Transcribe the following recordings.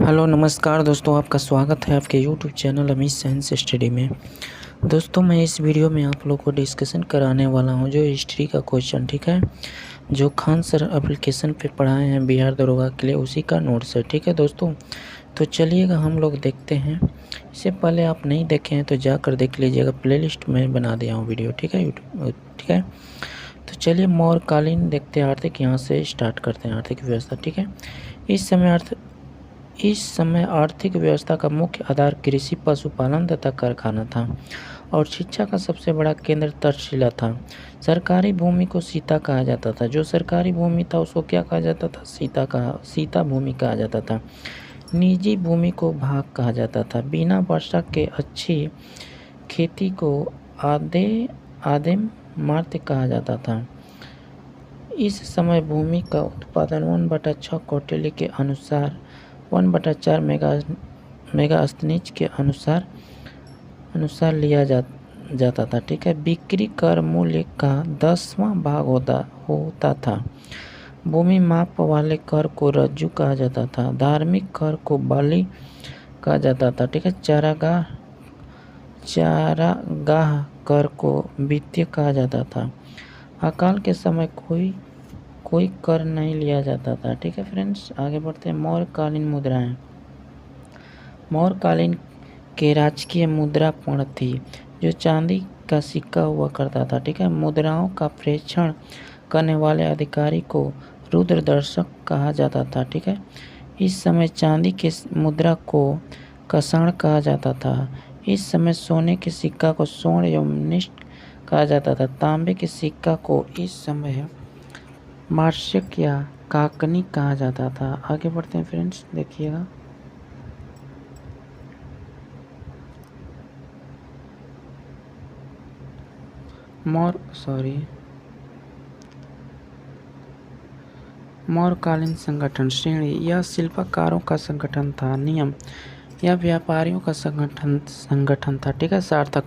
Hello नमस्कार दोस्तों, आपका स्वागत है आपके YouTube channel Amit science study में। दोस्तों मैं इस वीडियो में आप लोग को डिस्कशन कराने वाला हूं जो हिस्ट्री का क्वेश्चन, ठीक है, जो खान सर एप्लीकेशन पे पढ़ाए हैं बिहार दरोगा के लिए, उसी का नोट्स है। ठीक है दोस्तों, तो चलिएगा हम लोग देखते हैं। इससे पहले आप नहीं देखे हैं तो जाकर देख लीजिएगा, प्लेलिस्ट में बना दिया हूँ वीडियो, ठीक है यूट्यूब, ठीक है। तो चलिए मौर्यकालीन देखते हैं, आर्थिक यहाँ से स्टार्ट करते हैं, आर्थिक व्यवस्था। ठीक है, इस समय आर्थिक व्यवस्था का मुख्य आधार कृषि, पशुपालन तथा कारखाना था और शिक्षा का सबसे बड़ा केंद्र तक्षशिला था। सरकारी भूमि को सीता कहा जाता था। जो सरकारी भूमि था उसको क्या कहा जाता था? सीता भूमि कहा जाता था। निजी भूमि को भाग कहा जाता था। बिना वर्षा के अच्छी खेती को आदिम मार्त्य कहा जाता था। इस समय भूमि का उत्पादन 1/6 कौटिल्य के अनुसार 1/4 मेगा अस्तनीज के अनुसार लिया जाता था। ठीक है, बिक्री कर मूल्य का 10वां भाग होता था। भूमि माप वाले कर को रज्जु कहा जाता था। धार्मिक कर को बलि कहा जाता था। ठीक है, चारागाह कर को वित्तीय कहा जाता था। अकाल के समय कोई कर नहीं लिया जाता था। ठीक है फ्रेंड्स, आगे बढ़ते हैं। मौर्यकालीन मुद्राएं। मौर्यकालीन के राजकीय मुद्रा पर्ण थी जो चांदी का सिक्का हुआ करता था। ठीक है, मुद्राओं का प्रेक्षण करने वाले अधिकारी को रुद्रदर्शक कहा जाता था। ठीक है, इस समय चांदी के मुद्रा को कषाण कहा जाता था। इस समय सोने के सिक्का को स्वर्ण एवं निष्ठ कहा जाता था। तांबे के सिक्का को इस समय मार्शक या काकनी कहा जाता था। आगे बढ़ते हैं फ्रेंड्स, देखिएगा। मौर्यकालीन संगठन श्रेणी। यह शिल्पकारों का संगठन था। नियम। यह व्यापारियों का संगठन था। ठीक है, सार्थक।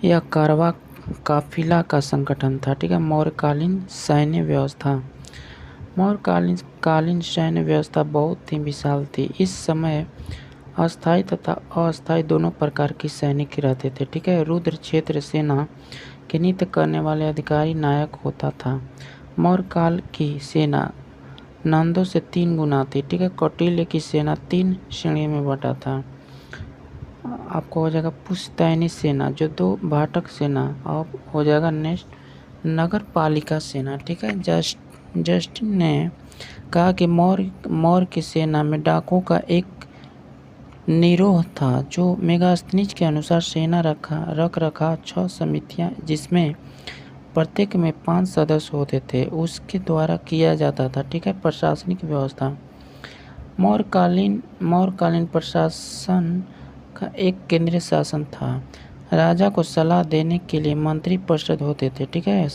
यह कारवा काफिला का संगठन था। ठीक है, मौर्यकालीन सैन्य व्यवस्था। मौर्यकालीन सैन्य व्यवस्था बहुत ही विशाल थी। इस समय अस्थायी तथा अस्थायी दोनों प्रकार की सैनिक रहते थे। ठीक है, रुद्र क्षेत्र सेना के नियुक्त करने वाले अधिकारी नायक होता था। मौर्य काल की सेना नंदों से 3 गुना थी। ठीक है, कौटिल्य की सेना 3 श्रेणी में बटा था। आपको हो जाएगा पुश्तैनी सेना, जो 2 भाटक सेना, और हो जाएगा नेक्स्ट नगर पालिका सेना। ठीक है, जस्टिन ने कहा कि मौर्य की सेना में डाकुओं का एक निरोह था जो मेगास्थनीज के अनुसार सेना रख रखा 6 समितियां, जिसमें प्रत्येक में 5 सदस्य होते थे, उसके द्वारा किया जाता था। ठीक है, प्रशासनिक व्यवस्था। मौर्यकालीन प्रशासन का एक केंद्रीय शासन था। राजा को सलाह देने के लिए मंत्री परिषद होते थे। ठीक है,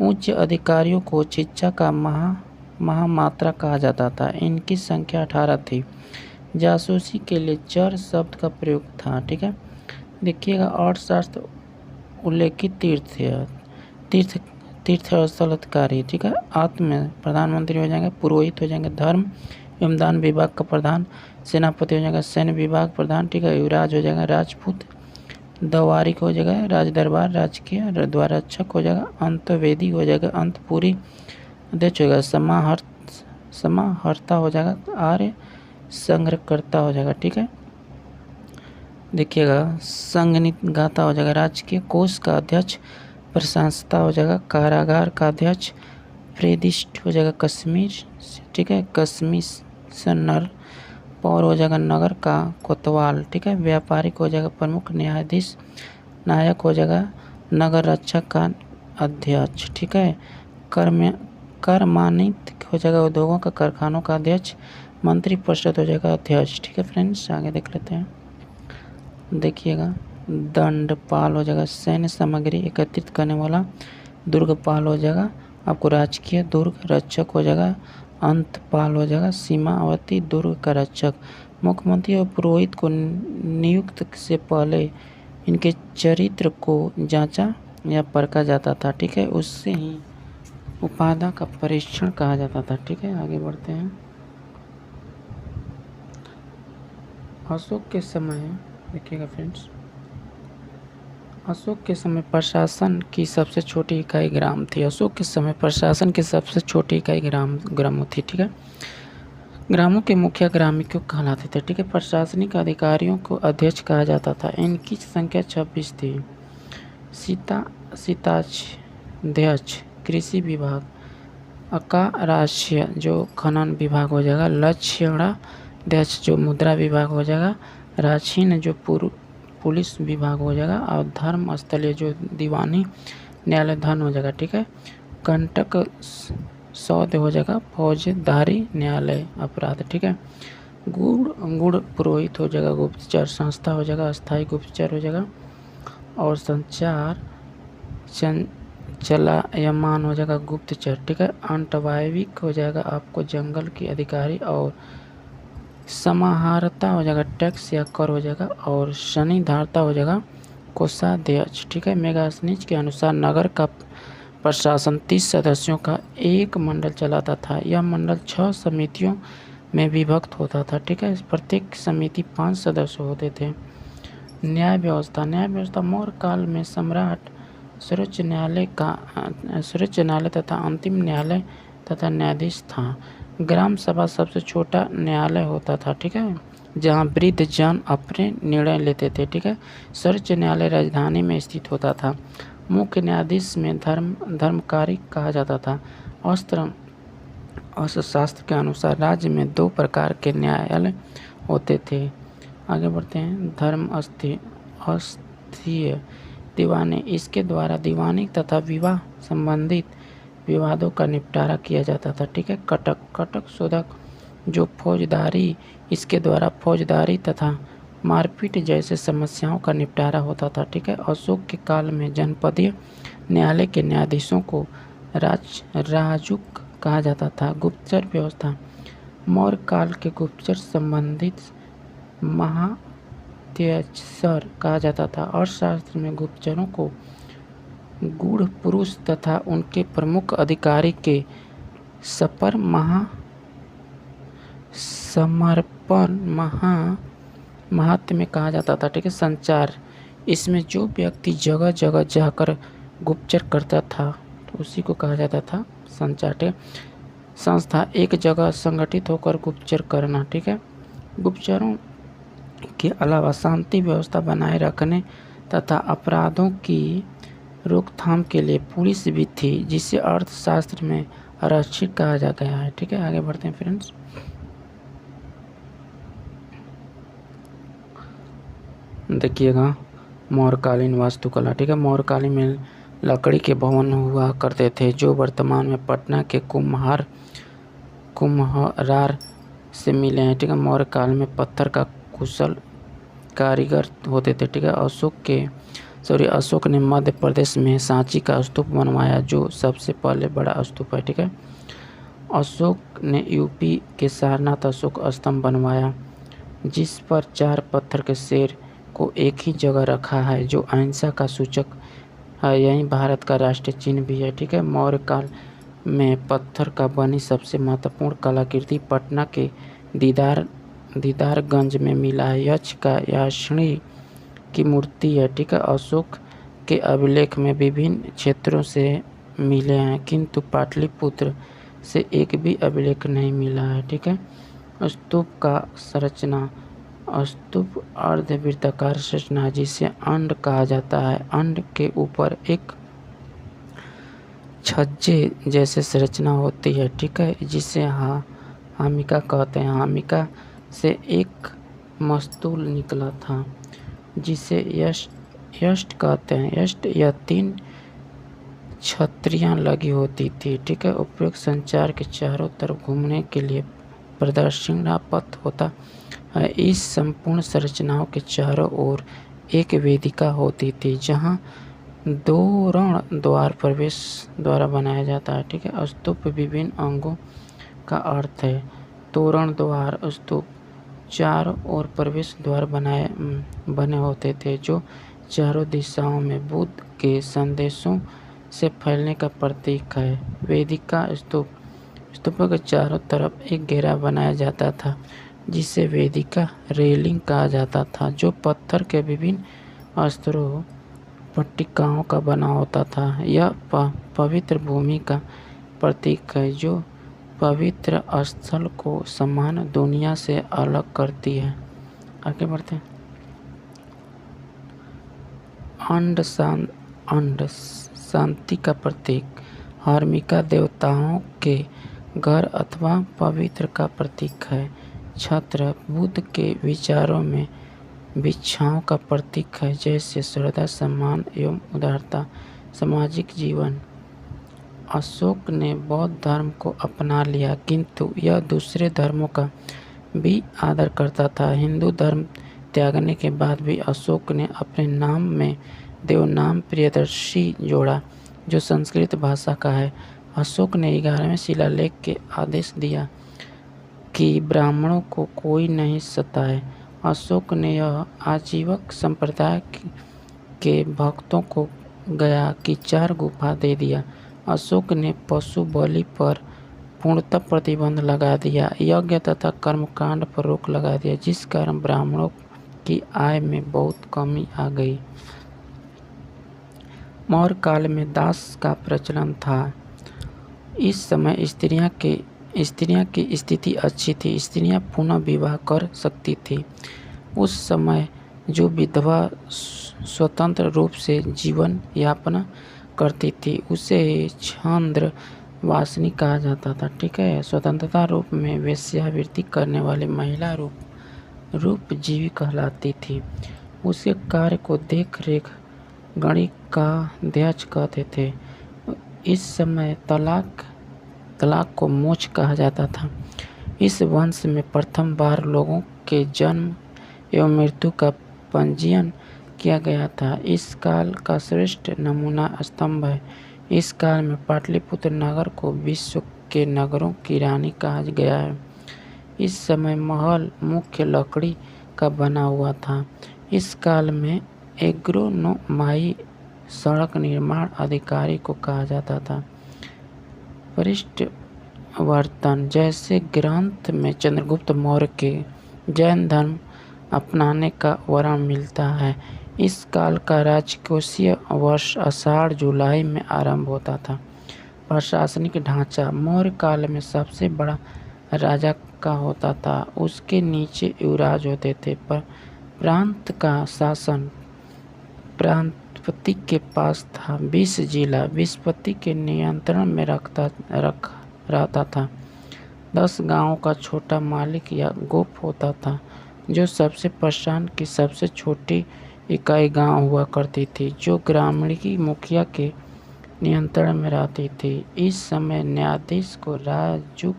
उच्च अधिकारियों को शिक्षा का महामात्रा कहा जाता था। इनकी संख्या 18 थी। जासूसी के लिए चर शब्द का प्रयोग था। ठीक है, देखिएगा। अर्थशास्त्र उल्लेखित तीर्थ स्थल अधिकारी। ठीक है, आत्म प्रधानमंत्री हो जाएंगे, पुरोहित हो जाएंगे, धर्म एवं दान विभाग का प्रधान, सेनापति हो जाएगा, सैन्य विभाग प्रधान। ठीक है, युवराज हो जाएगा, राजपूत, दवारिक हो जाएगा, राज दरबार राजकीय द्वाररक्षक हो जाएगा, अंतवेदी हो जाएगा, अंतपुरी अध्यक्ष हो जाएगा, समाहर्ता हो जाएगा, आर्य संग्रहकर्ता हो जाएगा। ठीक है, देखिएगा। संगणित गाता हो जाएगा, राजकीय कोष का अध्यक्ष, प्रशासता हो जाएगा, कारागार का अध्यक्ष, प्रेदिष्ट हो जाएगा कश्मीर। ठीक है, कश्मीशनर, पौर हो जाएगा नगर का कोतवाल। ठीक है, व्यापारिक हो जाएगा प्रमुख न्यायाधीश, नायक हो जाएगा नगर रक्षक का अध्यक्ष। ठीक है, कर्मान्वित हो जाएगा उद्योगों का कारखानों का अध्यक्ष, मंत्री परिषद हो जाएगा अध्यक्ष। ठीक है फ्रेंड्स, आगे देख लेते हैं, देखिएगा। दंडपाल हो जाएगा सैन्य सामग्री एकत्रित करने वाला, दुर्गपाल हो जाएगा आपको राजकीय दुर्ग रक्षक हो जाएगा, अंतपाल हो जाएगा सीमावर्ती दुर्ग का रक्षक। मुख्यमंत्री और पुरोहित को नियुक्त से पहले इनके चरित्र को जांचा या परखा जाता था। ठीक है, उससे ही उपादा का परीक्षण कहा जाता था। ठीक है, आगे बढ़ते हैं। अशोक के समय देखिएगा फ्रेंड्स, अशोक के समय प्रशासन की सबसे छोटी इकाई ग्राम थी। अशोक के समय प्रशासन की सबसे छोटी इकाई ग्रामों थी। ठीक है, ग्रामों के मुखिया ग्रामीण क्यों कहलाते थे। ठीक है, प्रशासनिक अधिकारियों को अध्यक्ष कहा जाता था। इनकी संख्या 26 थी। सीताध्यक्ष कृषि विभाग, अकाराज्य जो खनन विभाग हो जाएगा, लक्षणाध्यक्ष जो मुद्रा विभाग हो जाएगा, राक्षीण जो पुलिस विभाग हो जाएगा, और धर्म स्थलीय जो दीवानी न्यायालय धन हो जाएगा। ठीक है, कंटक सौद हो जाएगा, फौजदारी न्यायालय अपराध। ठीक है, गुड़ पुरोहित हो जाएगा, गुप्तचर संस्था हो जाएगा, अस्थायी गुप्तचर हो जाएगा, और संचार चलायमान हो जाएगा गुप्तचर। ठीक है, अंतवायविक हो जाएगा आपको जंगल की अधिकारी, और समाहर्ता हो जाएगा टैक्स या कर हो जाएगा, और शनिधारता हो जाएगा कोषाध्यक्ष। ठीक है, मेगास्नीच के अनुसार नगर का प्रशासन 30 सदस्यों का एक मंडल चलाता था। यह मंडल 6 समितियों में विभक्त होता था। ठीक है, प्रत्येक समिति 5 सदस्य होते थे। न्याय व्यवस्था मौर्य काल में सम्राट सर्वोच्च न्यायालय तथा अंतिम न्यायालय तथा न्यायाधीश था। ग्राम सभा सबसे छोटा न्यायालय होता था। ठीक है, जहाँ वृद्ध जन अपने निर्णय लेते थे। ठीक है, सर्वोच्च न्यायालय राजधानी में स्थित होता था। मुख्य न्यायाधीश में धर्मकारी कहा जाता था। अर्थशास्त्र के अनुसार राज्य में 2 प्रकार के न्यायालय होते थे। आगे बढ़ते हैं। अस्थीय दीवानी, इसके द्वारा दीवानी तथा विवाह संबंधित विवादों का निपटारा किया जाता था। ठीक है, कटक शोधक जो फौजदारी, इसके द्वारा फौजदारी तथा मारपीट जैसे समस्याओं का निपटारा होता था। ठीक है, अशोक के काल में जनपदीय न्यायालय के न्यायाधीशों को राजुक कहा जाता था। गुप्तचर व्यवस्था, मौर्य काल के गुप्तचर संबंधित महात्यक्षर कहा जाता था। अर्थशास्त्र में गुप्तचरों को गूढ़ पुरुष तथा उनके प्रमुख अधिकारी के समर्पण महात्म्य कहा जाता था। ठीक है, संचार, इसमें जो व्यक्ति जगह जगह जाकर गुप्तचर करता था तो उसी को कहा जाता था संचार। ठीक है, संस्था, एक जगह संगठित होकर गुप्तचर करना। ठीक है, गुप्तचरों के अलावा शांति व्यवस्था बनाए रखने तथा अपराधों की रोकथाम के लिए पुलिस भी थी, जिसे अर्थशास्त्र में आरक्षित कहा जा गया है। ठीक है, आगे बढ़ते हैं फ्रेंड्स। देखिएगा मौर्यकालीन वास्तुकला। ठीक है, मौर्यकालीन में लकड़ी के भवन हुआ करते थे, जो वर्तमान में पटना के कुम्हरार से मिले हैं। ठीक है, मौर्य काल में पत्थर का कुशल कारीगर होते थे। ठीक है, अशोक ने मध्य प्रदेश में सांची का स्तूप बनवाया, जो सबसे पहले बड़ा स्तूप है। ठीक है, अशोक ने यूपी के सारनाथ अशोक स्तंभ बनवाया, जिस पर 4 पत्थर के शेर को एक ही जगह रखा है, जो अहिंसा का सूचक है। यही भारत का राष्ट्रीय चिन्ह भी है। ठीक है, मौर्य काल में पत्थर का बनी सबसे महत्वपूर्ण कलाकृति पटना के दीदारगंज में मिला है। यक्ष का याक्षिणी की मूर्ति है। ठीक है, अशोक के अभिलेख में विभिन्न क्षेत्रों से मिले हैं, किंतु पाटलिपुत्र से एक भी अभिलेख नहीं मिला है। ठीक है, स्तूप का संरचना, स्तूप अर्धवृत्ताकार संरचना जिसे अंड कहा जाता है। अंड के ऊपर एक छज्जे जैसे संरचना होती है। ठीक है, जिसे हामिका कहते हैं। हामिका से एक मस्तूल निकला था, जिसे यष्ट कहते हैं। यष्ट या 3 छतरियां लगी होती थी। ठीक है, उपयुक्त संचार के चारों तरफ घूमने के लिए प्रदक्षिणा पथ होता है। इस संपूर्ण संरचनाओं के चारों ओर एक वेदिका होती थी, जहां तोरण द्वार प्रवेश द्वारा बनाया जाता है। ठीक है, स्तूप विभिन्न अंगों का अर्थ है। तोरण द्वार स्तूप चारों ओर प्रवेश द्वार बने होते थे, जो चारों दिशाओं में बुद्ध के संदेशों से फैलने का प्रतीक है। वेदिका स्तूपों के चारों तरफ एक घेरा बनाया जाता था, जिसे वेदिका रेलिंग कहा जाता था, जो पत्थर के विभिन्न स्तरों पट्टिकाओं का बना होता था। यह पवित्र भूमि का प्रतीक है जो पवित्र स्थल को समान दुनिया से अलग करती है। आगे बढ़ते हैं। अंड शांति का प्रतीक, हार्मिका देवताओं के घर अथवा पवित्र का प्रतीक है। छत्र बुद्ध के विचारों में भिक्षाओं का प्रतीक है, जैसे श्रद्धा, सम्मान एवं उदारता। सामाजिक जीवन, अशोक ने बौद्ध धर्म को अपना लिया, किंतु यह दूसरे धर्मों का भी आदर करता था। हिंदू धर्म त्यागने के बाद भी अशोक ने अपने नाम में देवनाम प्रियदर्शी जोड़ा, जो संस्कृत भाषा का है। अशोक ने 11वें शिलालेख के आदेश दिया कि ब्राह्मणों को कोई नहीं सताए। अशोक ने यह आजीवक संप्रदाय के भक्तों को गया की 4 गुफा दे दिया। अशोक ने पशु बलि पर पूर्णतः प्रतिबंध लगा दिया। यज्ञ तथा कर्मकांड पर रोक लगा दिया, जिस कारण ब्राह्मणों की आय में बहुत कमी आ गई। मौर्य काल में दास का प्रचलन था। इस समय स्त्रियां की स्थिति अच्छी थी, स्त्रियां पुनः विवाह कर सकती थी। उस समय जो विधवा स्वतंत्र रूप से जीवन यापन करती थी उसे छांद्र वासनी कहा जाता था। ठीक है, स्वतंत्रता रूप में वेश्यावृत्ति करने वाली महिला रूप जीवी कहलाती थी। उसके कार्य को देख रेख गणित का अध्यक्ष कहते थे। इस समय तलाक को मोक्ष कहा जाता था। इस वंश में प्रथम बार लोगों के जन्म एवं मृत्यु का पंजीयन किया गया था। इस काल का श्रेष्ठ नमूना स्तंभ है। इस काल में पाटलिपुत्र नगर को विश्व के नगरों की रानी कहा गया है। इस समय महल मुख्य लकड़ी का बना हुआ था। इस काल में एग्रोनोमाई सड़क निर्माण अधिकारी को कहा जाता था। पृष्ठवर्तन, जैसे ग्रंथ में चंद्रगुप्त मौर्य के जैन धर्म अपनाने का वर्णन मिलता है। इस काल का राजकोषीय वर्ष आषाढ़ जुलाई में आरंभ होता था। प्रशासनिक ढांचा, मौर्य काल में सबसे बड़ा राजा का होता था, उसके नीचे युवराज होते थे। प्रांत का शासन प्रांतपति के पास था। 20 जिला विस्पति के नियंत्रण में रहता था। 10 गांवों का छोटा मालिक या गोप होता था, जो सबसे प्रशासन की सबसे छोटी इकाई गांव हुआ करती थी, जो ग्रामीण मुखिया के नियंत्रण में रहती थी। इस समय न्यायाधीश को राजूक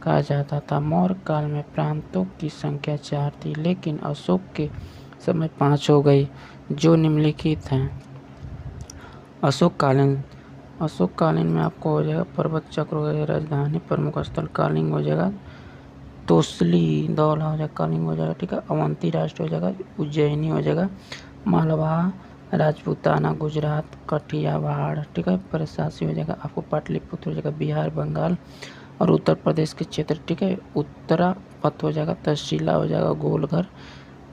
कहा जाता था। मौर्य काल में प्रांतों की संख्या 4 थी, लेकिन अशोक के समय 5 हो गई, जो निम्नलिखित हैं। अशोक कालीन में आपको हो जाएगा पर्वत चक्र हो जाएगा, राजधानी प्रमुख स्थल कालिंग हो जाएगा, तोसली दौला हो जाएगा, कालिंग हो जाएगा। ठीक है, अवंती राष्ट्र हो जाएगा, उज्जैनी हो जाएगा, मालवा राजपूताना गुजरात कठियावाड़। ठीक है, प्रशासी हो जाएगा आपको पाटलिपुत्र हो जाएगा, बिहार बंगाल और उत्तर प्रदेश के क्षेत्र। ठीक है, उत्तरा पथ हो जाएगा, तहसीला हो जाएगा, गोलघर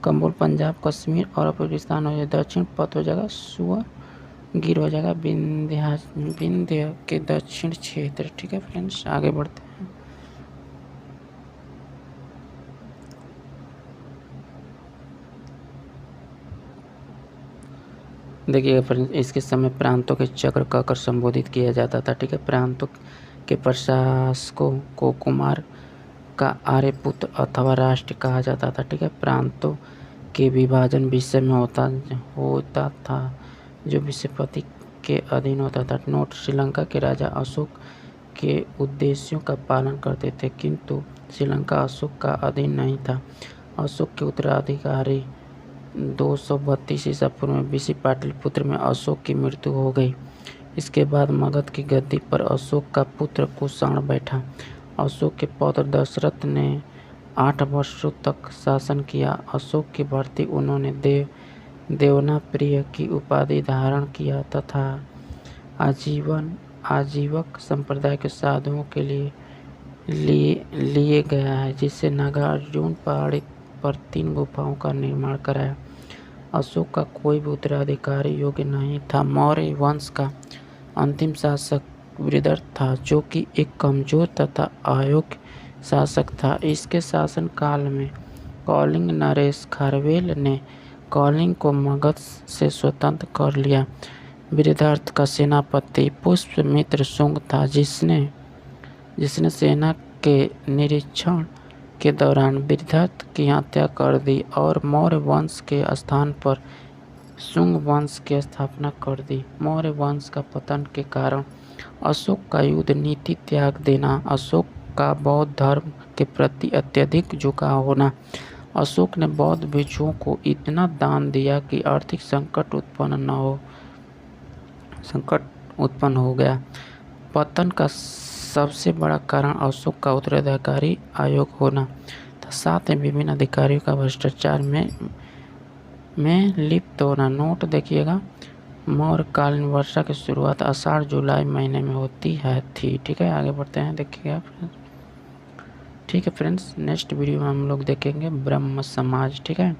कंबोल पंजाब कश्मीर और अफगानिस्तान हो जाएगा। दक्षिण पथ हो जाएगा सुअगिर हो जाएगा, विंध्य के दक्षिण क्षेत्र। ठीक है फ्रेंड्स, आगे बढ़ते हैं। देखिएगा फ्रेंड्स, इसके समय प्रांतों के चक्र कहकर संबोधित किया जाता था। ठीक है, प्रांतों के प्रशासकों को कुमार का आर्यपुत्र अथवा राष्ट्र कहा जाता था। ठीक है, प्रांतों के विभाजन विषय में होता था, जो विषयपति के अधीन होता था। नोट, श्रीलंका के राजा अशोक के उद्देश्यों का पालन करते थे, किंतु श्रीलंका अशोक का अधीन नहीं था। अशोक के उत्तराधिकारी 232 ईसा पूर्व में बीसी पाटलिपुत्र में अशोक की मृत्यु हो गई। इसके बाद मगध की गद्दी पर अशोक का पुत्र कुषाण बैठा। अशोक के पौत्र दशरथ ने 8 वर्षों तक शासन किया। अशोक की बढ़ती उन्होंने देवनाप्रिय की उपाधि धारण किया तथा आजीवक संप्रदाय के साधुओं के लिए लिए गया है, जिससे नागार्जुन पहाड़ी पर 3 गुफाओं का निर्माण कराया। अशोक का कोई भी उत्तराधिकारी योग्य नहीं था। मौर्य वंश का अंतिम शासक वृद्धर था, जो कि एक कमजोर तथा अयोग्य शासक था। इसके शासनकाल में कौलिंग नरेश खारवेल ने कौलिंग को मगध से स्वतंत्र कर लिया। वृद्धर्थ का सेनापति पुष्यमित्र शुंग था, जिसने सेना के निरीक्षण के दौरान वृद्धर्थ की हत्या कर दी और मौर्य वंश के स्थान पर शुंग वंश की स्थापना कर दी। मौर्य वंश का पतन के कारण अशोक का युद्ध नीति त्याग देना, अशोक का बौद्ध धर्म के प्रति अत्यधिक झुकाव होना, अशोक ने बौद्ध भिक्षुओं को इतना दान दिया कि आर्थिक संकट उत्पन्न हो गया। पतन का सबसे बड़ा कारण अशोक का उत्तराधिकारी अयोग्य होना था, साथ ही विभिन्न अधिकारियों का भ्रष्टाचार में लिप्त होना। नोट देखिएगा, मौर्य कालीन वर्षा की शुरुआत आषाढ़ जुलाई महीने में होती थी। ठीक है, आगे बढ़ते हैं, देखिएगा। ठीक है फ्रेंड्स, नेक्स्ट वीडियो में हम लोग देखेंगे ब्रह्म समाज। ठीक है,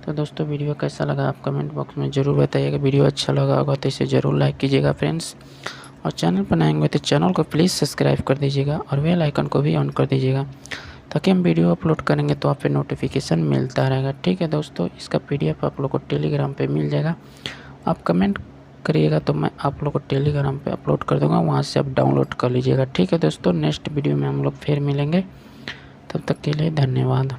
तो दोस्तों वीडियो कैसा लगा आप कमेंट बॉक्स में ज़रूर बताइएगा। वीडियो अच्छा लगा होगा तो इसे ज़रूर लाइक कीजिएगा फ्रेंड्स, और चैनल पर नए होंगे तो चैनल को प्लीज़ सब्सक्राइब कर दीजिएगा और बेल आइकन को भी ऑन कर दीजिएगा, ताकि हम वीडियो अपलोड करेंगे तो आप पे नोटिफिकेशन मिलता रहेगा। ठीक है दोस्तों, इसका PDF आप लोग को टेलीग्राम पे मिल जाएगा। आप कमेंट करिएगा तो मैं आप लोग को टेलीग्राम पे अपलोड कर दूँगा, वहाँ से आप डाउनलोड कर लीजिएगा। ठीक है दोस्तों, नेक्स्ट वीडियो में हम लोग फिर मिलेंगे, तब तक के लिए धन्यवाद।